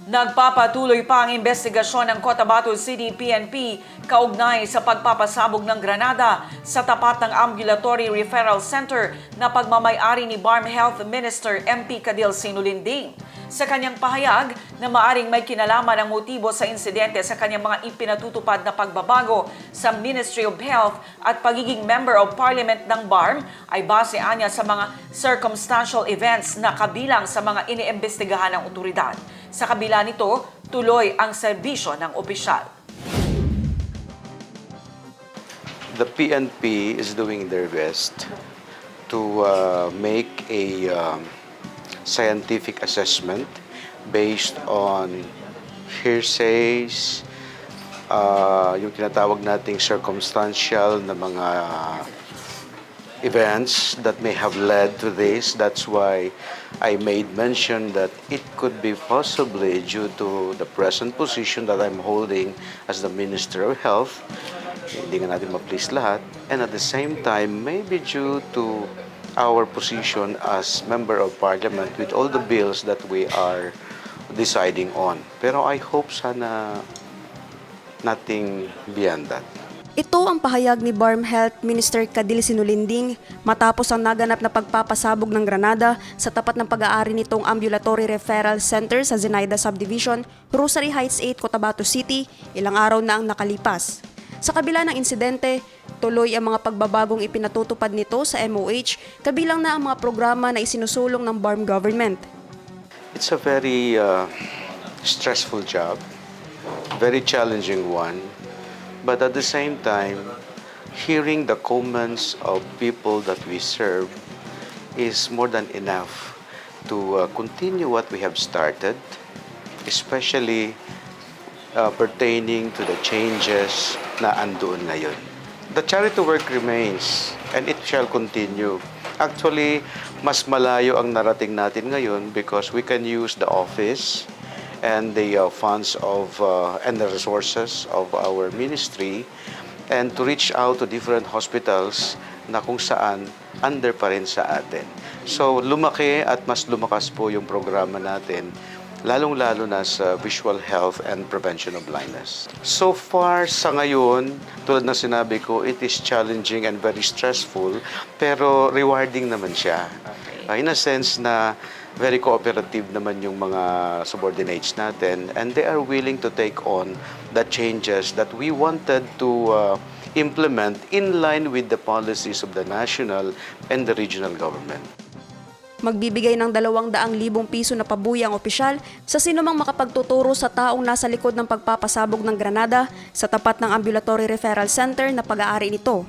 Nagpapatuloy pa ang investigasyon ng Cotabato City PNP kaugnay sa pagpapasabog ng granada sa tapat ng Ambulatory Referral Center na pagmamay-ari ni BARM Health Minister MP Cadil Sinulinding. Sa kanyang pahayag na maaring may kinalaman ang motibo sa insidente sa kanyang mga ipinatutupad na pagbabago sa Ministry of Health at pagiging Member of Parliament ng BARM ay base anya sa mga circumstantial events na kabilang sa mga iniimbestigahan ng otoridad. Sa kabila nito, tuloy ang serbisyo ng opisyal. The PNP is doing their best to make a scientific assessment based on hearsays, yung tinatawag nating circumstantial na mga events that may have led to this. That's why I made mention that it could be possibly due to the present position that I'm holding as the Minister of Health. Hindi nga natin ma-please lahat. And at the same time, maybe due to our position as Member of Parliament with all the bills that we are deciding on. Pero I hope sana nothing beyond that. Ito ang pahayag ni BARM Health Minister Cadil Sinulinding matapos ang naganap na pagpapasabog ng granada sa tapat ng pag-aari nitong Ambulatory Referral Center sa Zenaida Subdivision, Rosary Heights 8, Cotabato City, ilang araw na ang nakalipas. Sa kabila ng insidente, tuloy ang mga pagbabagong ipinatutupad nito sa MOH, kabilang na ang mga programa na isinusulong ng BARM government. It's a very stressful job, very challenging one. But at the same time, hearing the comments of people that we serve is more than enough to continue what we have started, especially pertaining to the changes na andoon ngayon. The charity work remains and it shall continue. Actually, mas malayo ang narating natin ngayon because we can use the office and the funds of and the resources of our ministry and to reach out to different hospitals na kung saan under pa rin sa atin. So lumaki at mas lumakas po yung programa natin, lalong-lalo na sa visual health and prevention of blindness. So far sa ngayon, tulad na sinabi ko, it is challenging and very stressful, pero rewarding naman siya. In a sense na very cooperative naman yung mga subordinates natin and they are willing to take on the changes that we wanted to implement in line with the policies of the national and the regional government. Magbibigay ng 200,000 piso na pabuya ang opisyal sa sinumang makapagtuturo sa taong nasa likod ng pagpapasabog ng granada sa tapat ng Ambulatory Referral Center na pag-aari nito.